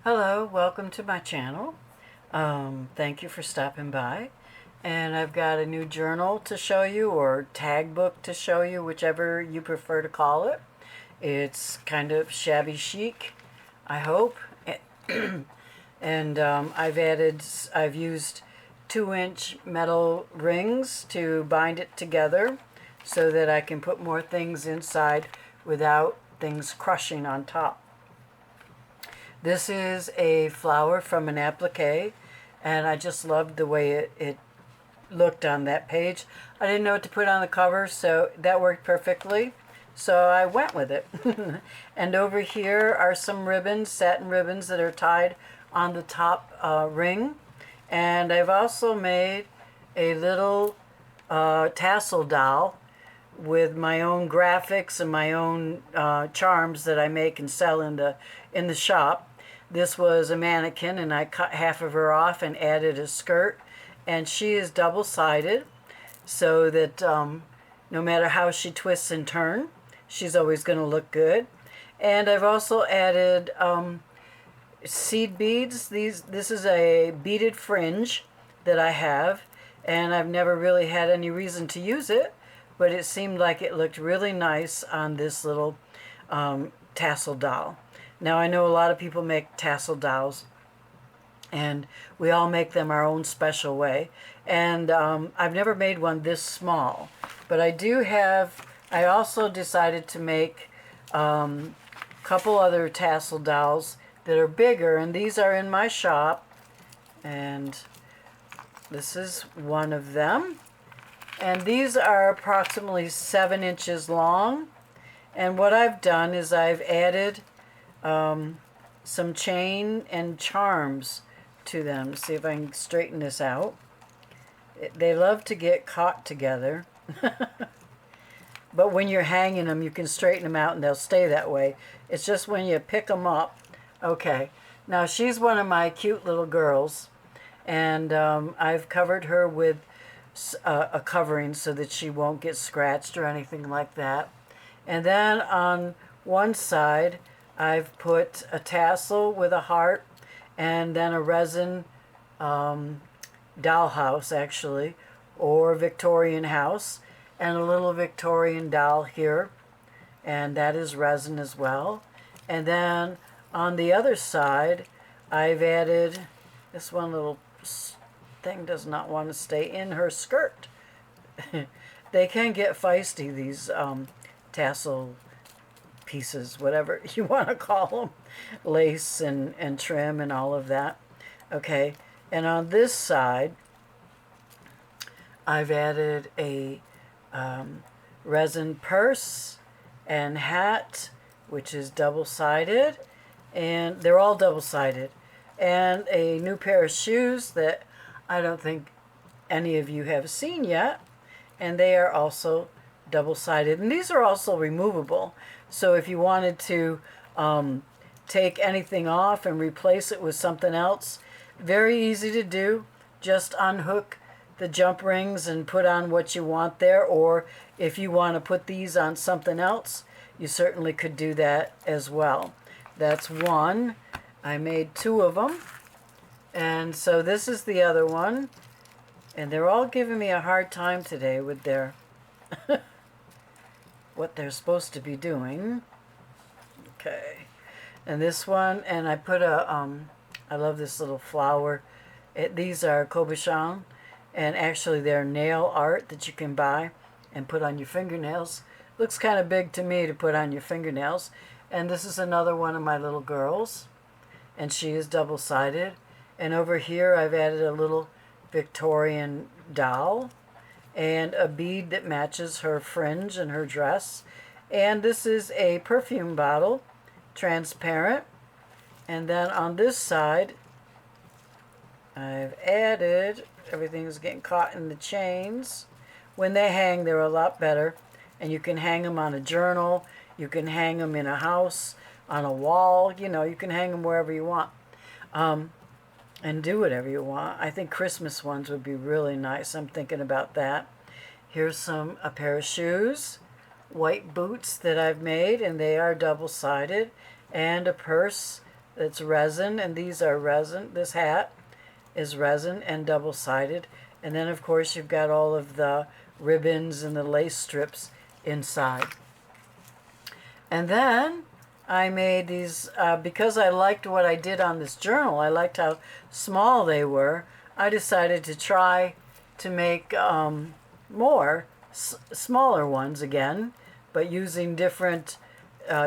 Hello, welcome to my channel. Thank you for stopping by. And I've got a new journal to show you, or tag book to show you, whichever you prefer to call it. It's kind of shabby chic, I hope. And I've used 2-inch metal rings to bind it together so that I can put more things inside without things crushing on top. This is a flower from an applique, and I just loved the way it looked on that page. I didn't know what to put on the cover, so that worked perfectly. So I went with it. And over here are some ribbons, satin ribbons that are tied on the top ring. And I've also made a little tassel doll with my own graphics and my own charms that I make and sell in the shop. This was a mannequin, and I cut half of her off and added a skirt, and she is double-sided so that no matter how she twists and turns, she's always going to look good. And I've also added seed beads. This is a beaded fringe that I have, and I've never really had any reason to use it, but it seemed like it looked really nice on this little tassel doll. Now, I know a lot of people make tassel dolls, and we all make them our own special way. And I've never made one this small, but I also decided to make a couple other tassel dolls that are bigger, and these are in my shop, and this is one of them. And these are approximately 7 inches long. And what I've done is I've added some chain and charms to them. See if I can straighten this out. They love to get caught together. But when you're hanging them, you can straighten them out and they'll stay that way. It's just when you pick them up. Okay. Now she's one of my cute little girls. And I've covered her with a covering so that she won't get scratched or anything like that. And then on one side, I've put a tassel with a heart, and then a resin dollhouse, actually, or Victorian house, and a little Victorian doll here, and that is resin as well. And then on the other side, I've added this one little thing does not want to stay in her skirt. They can get feisty, these tassel pieces, whatever you want to call them, lace and trim and all of that. Okay, and on this side, I've added a resin purse and hat, which is double-sided, and they're all double-sided, and a new pair of shoes that I don't think any of you have seen yet, and they are also double-sided. And these are also removable, so if you wanted to take anything off and replace it with something else, very easy to do. Just unhook the jump rings and put on what you want there, or if you want to put these on something else, you certainly could do that as well. That's one. I made 2 of them, and so this is the other one, and they're all giving me a hard time today with their what they're supposed to be doing. Okay, and this one, and I put a I love this little flower. These are cabochon, and actually they're nail art that you can buy and put on your fingernails. Looks kind of big to me to put on your fingernails. And this is another one of my little girls, and she is double-sided. And over here I've added a little Victorian doll and a bead that matches her fringe and her dress. And this is a perfume bottle, transparent. And then on this side, I've added, everything's getting caught in the chains. When they hang, they're a lot better. And you can hang them on a journal, you can hang them in a house, on a wall, you know, you can hang them wherever you want. And do whatever you want. I think Christmas ones would be really nice. I'm thinking about that. Here's a pair of shoes, white boots that I've made, and they are double-sided, and a purse It's resin, and these are resin. This hat is resin and double-sided. And then, of course, you've got all of the ribbons and the lace strips inside. And then I made these, because I liked what I did on this journal, I liked how small they were, I decided to try to make more smaller ones again, but using different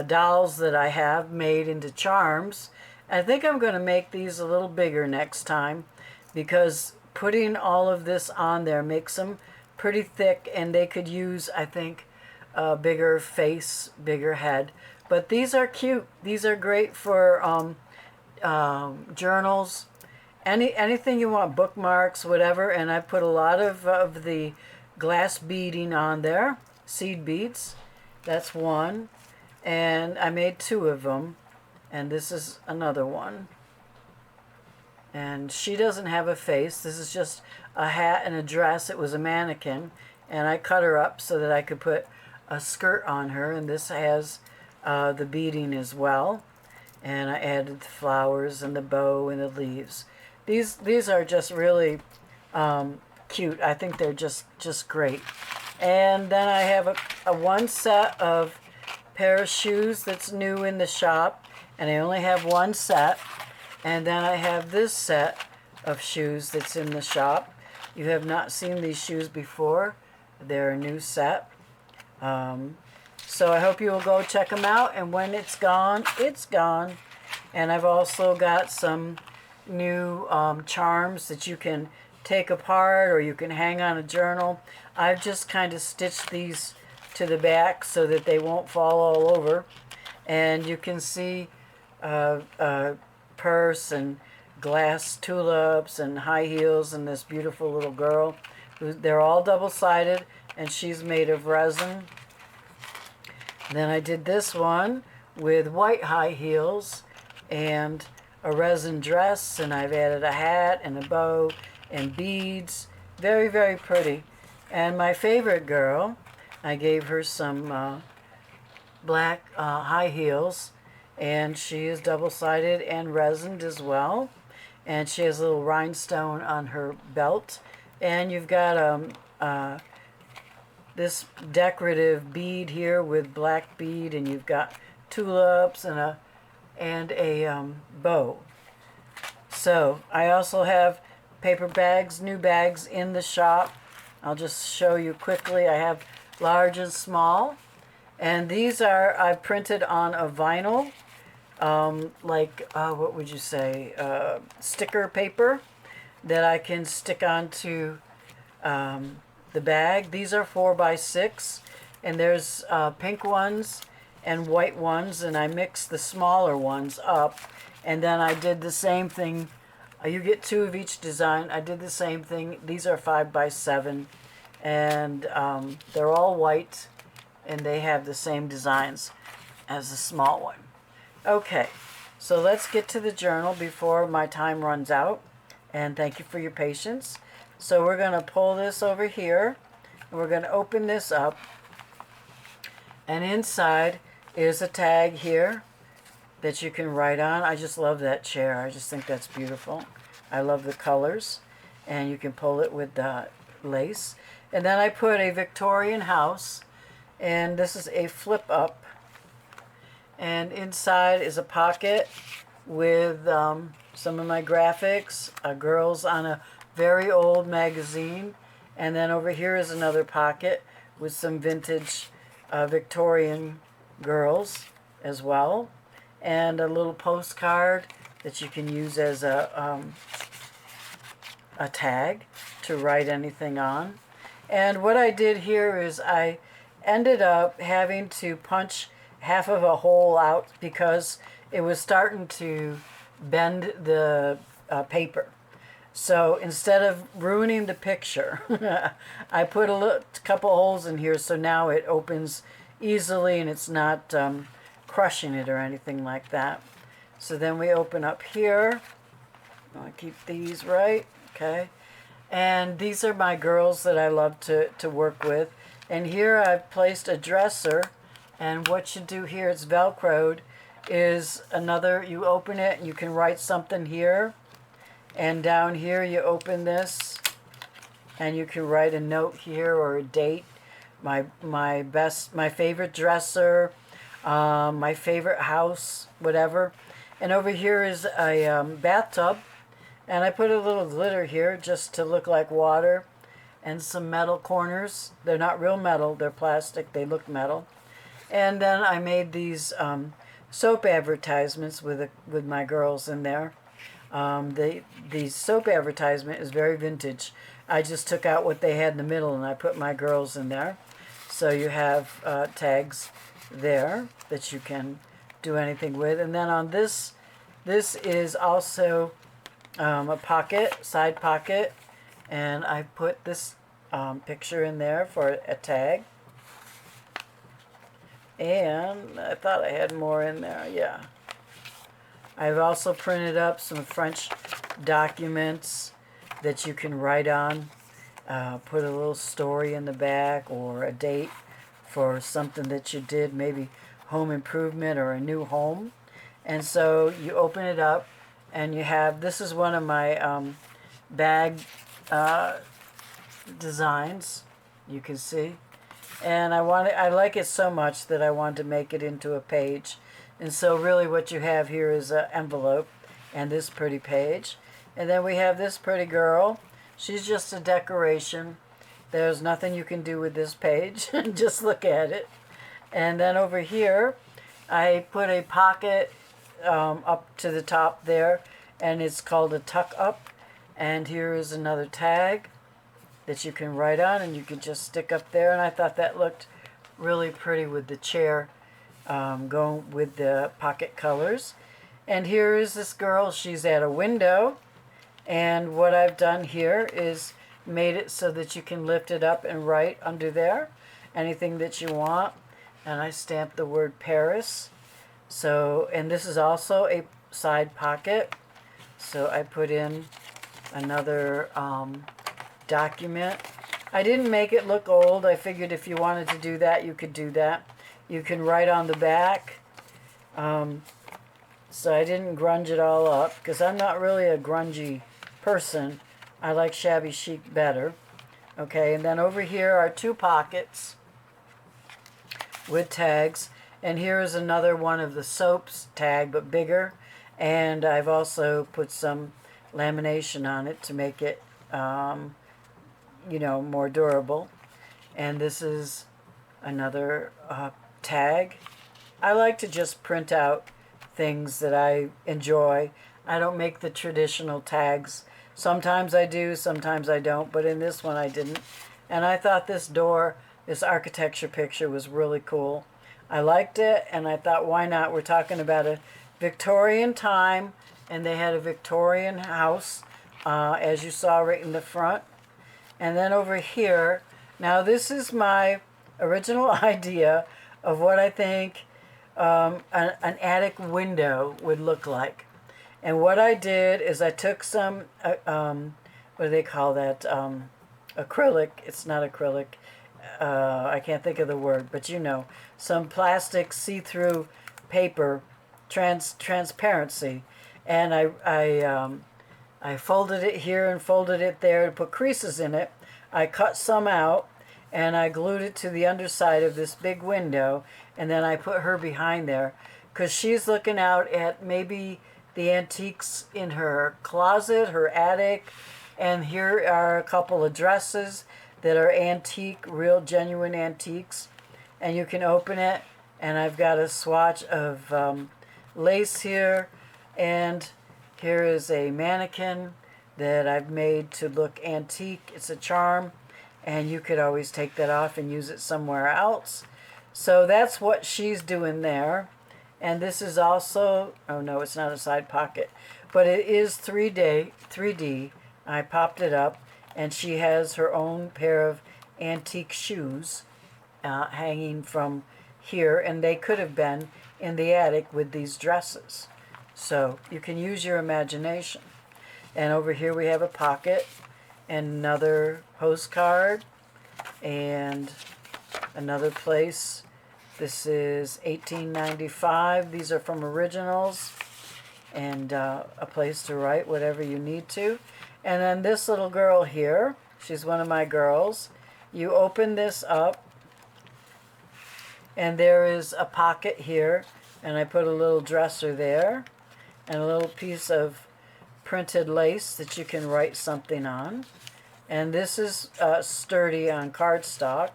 dolls that I have made into charms. I think I'm going to make these a little bigger next time, because putting all of this on there makes them pretty thick, and they could use, I think, a bigger face, bigger head. But these are cute. These are great for journals, anything you want, bookmarks, whatever. And I put a lot of the glass beading on there, seed beads. That's one. And I made 2 of them. And this is another one. And she doesn't have a face. This is just a hat and a dress. It was a mannequin. And I cut her up so that I could put a skirt on her. And this has the beading as well. And I added the flowers and the bow and the leaves. These are just really cute. I think they're just great. And then I have a one set of pair of shoes that's new in the shop. And I only have one set. And then I have this set of shoes that's in the shop. You have not seen these shoes before. They're a new set. So I hope you will go check them out. And when it's gone, it's gone. And I've also got some new charms that you can take apart or you can hang on a journal. I've just kind of stitched these to the back so that they won't fall all over. And you can see purse and glass tulips and high heels and this beautiful little girl. They're all double-sided, and she's made of resin. Then I did this one with white high heels and a resin dress, and I've added a hat and a bow and beads. Very, very pretty. And my favorite girl, I gave her some black high heels, and she is double-sided and resined as well. And she has a little rhinestone on her belt. And you've got this decorative bead here with black bead, and you've got tulips and a bow. So I also have paper bags, new bags in the shop. I'll just show you quickly. I have large and small. And these are, I've printed on a vinyl. What would you say, sticker paper that I can stick onto the bag. These are 4x6, and there's pink ones and white ones, and I mixed the smaller ones up, and then I did the same thing. You get 2 of each design. I did the same thing. These are 5x7, and they're all white, and they have the same designs as the small one. Okay, so let's get to the journal before my time runs out, and thank you for your patience. So we're going to pull this over here, and we're going to open this up, and inside is a tag here that you can write on. I just love that chair. I just think that's beautiful. I love the colors, and you can pull it with the lace. And then I put a Victorian house, and this is a flip up. And inside is a pocket with some of my graphics, girls on a very old magazine. And then over here is another pocket with some vintage Victorian girls as well. And a little postcard that you can use as a tag to write anything on. And what I did here is I ended up having to punch half of a hole out because it was starting to bend the paper. So instead of ruining the picture, I put a couple holes in here so now it opens easily and it's not crushing it or anything like that. So then we open up here. I want to keep these right, okay? And these are my girls that I love to work with. And here I've placed a dresser. And what you do here, it's Velcroed, is another, you open it and you can write something here. And down here you open this and you can write a note here or a date. My favorite dresser, my favorite house, whatever. And over here is a bathtub. And I put a little glitter here just to look like water. And some metal corners. They're not real metal, they're plastic, they look metal. And then I made these soap advertisements with my girls in there. The soap advertisement is very vintage. I just took out what they had in the middle and I put my girls in there. So you have tags there that you can do anything with. And then on this is also a pocket, side pocket. And I put this picture in there for a tag. And I thought I had more in there, yeah. I've also printed up some French documents that you can write on. Put a little story in the back or a date for something that you did, maybe home improvement or a new home. And so you open it up and you have, this is one of my bag designs, you can see. And I like it so much that I wanted to make it into a page. And so really what you have here is an envelope and this pretty page. And then we have this pretty girl. She's just a decoration. There's nothing you can do with this page. Just look at it. And then over here, I put a pocket up to the top there. And it's called a tuck up. And here is another tag that you can write on and you can just stick up there. And I thought that looked really pretty with the chair going with the pocket colors. And here is this girl. She's at a window. And what I've done here is made it so that you can lift it up and write under there anything that you want. And I stamped the word Paris. So, and this is also a side pocket. So I put in another document. I didn't make it look old. I figured if you wanted to do that, you could do that. You can write on the back. So I didn't grunge it all up because I'm not really a grungy person. I like shabby chic better. Okay, and then over here are two pockets with tags. And here is another one of the soaps tag, but bigger. And I've also put some lamination on it to make it you know, more durable. And this is another tag. I like to just print out things that I enjoy. I don't make the traditional tags. Sometimes I do, sometimes I don't, but in this one I didn't. And I thought this door, this architecture picture was really cool. I liked it, and I thought, why not? We're talking about a Victorian time, and they had a Victorian house, as you saw right in the front. And then over here, now this is my original idea of what I think an attic window would look like. And what I did is I took some, what do they call that? Acrylic. It's not acrylic. I can't think of the word, but you know, some plastic see-through paper, transparency. And I folded it here and folded it there to put creases in it. I cut some out and I glued it to the underside of this big window, and then I put her behind there because she's looking out at maybe the antiques in her closet, her attic, and here are a couple of dresses that are antique, real genuine antiques. And you can open it, and I've got a swatch of lace here, and here is a mannequin that I've made to look antique. It's a charm, and you could always take that off and use it somewhere else. So that's what she's doing there. And this is also, oh no, it's not a side pocket, but it is 3D. I popped it up, and she has her own pair of antique shoes hanging from here, and they could have been in the attic with these dresses. So you can use your imagination. And over here we have a pocket, and another postcard, and another place This is $18.95. These are from Originals, and a place to write whatever you need to. And then this little girl here, she's one of my girls. You open this up, and there is a pocket here, and I put a little dresser there, and a little piece of printed lace that you can write something on. And this is sturdy on cardstock.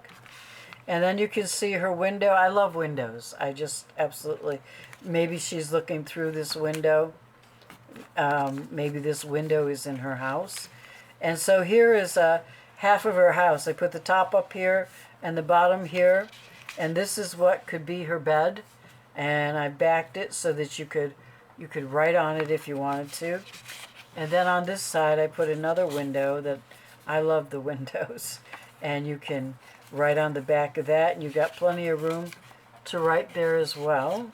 And then you can see her window. I love windows. I just absolutely, maybe she's looking through this window. Maybe this window is in her house. And so here is half of her house. I put the top up here and the bottom here. And this is what could be her bed. And I backed it so that you could write on it if you wanted to. And then on this side I put another window that I love the windows. And you can write on the back of that, and you've got plenty of room to write there as well.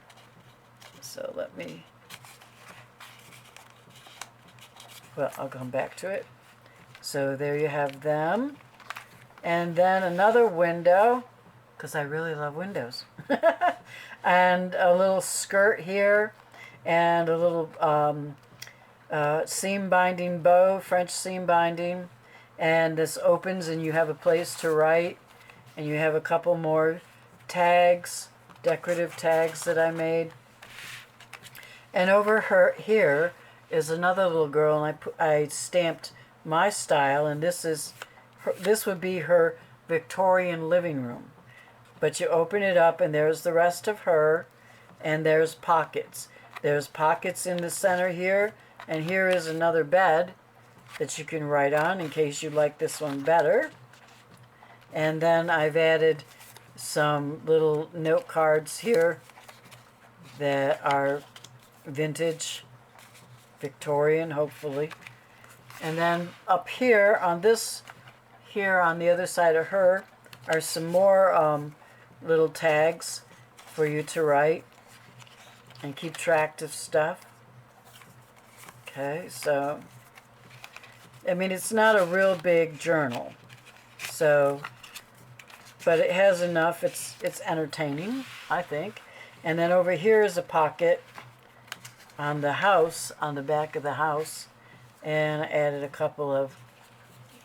So let me, well, I'll come back to it. So there you have them. And then another window, because I really love windows. And a little skirt here, and a little seam binding bow, French seam binding. And this opens and you have a place to write. And you have a couple more tags, decorative tags that I made. And over here is another little girl, and I stamped my style, and this would be her Victorian living room. But you open it up, and there's the rest of her, and there's pockets. There's pockets in the center here, and here is another bed that you can write on in case you like this one better. And then I've added some little note cards here that are vintage, Victorian, hopefully. And then up here on this, here on the other side of her, are some more little tags for you to write and keep track of stuff. Okay, so, I mean, it's not a real big journal, so, but it has enough. It's entertaining, I think. And then over here is a pocket on the house, on the back of the house, and I added a couple of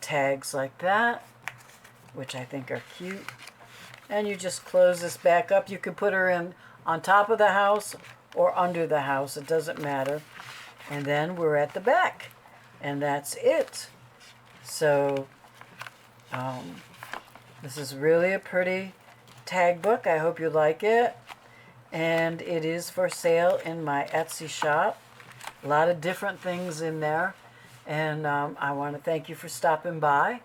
tags like that, which I think are cute. And you just close this back up. You can put her in on top of the house or under the house, it doesn't matter. And then we're at the back, and that's it. So this is really a pretty tag book. I hope you like it. And it is for sale in my Etsy shop. A lot of different things in there. And I want to thank you for stopping by.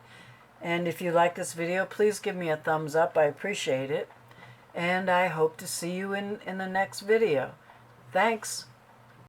And if you like this video, please give me a thumbs up. I appreciate it. And I hope to see you in the next video. Thanks.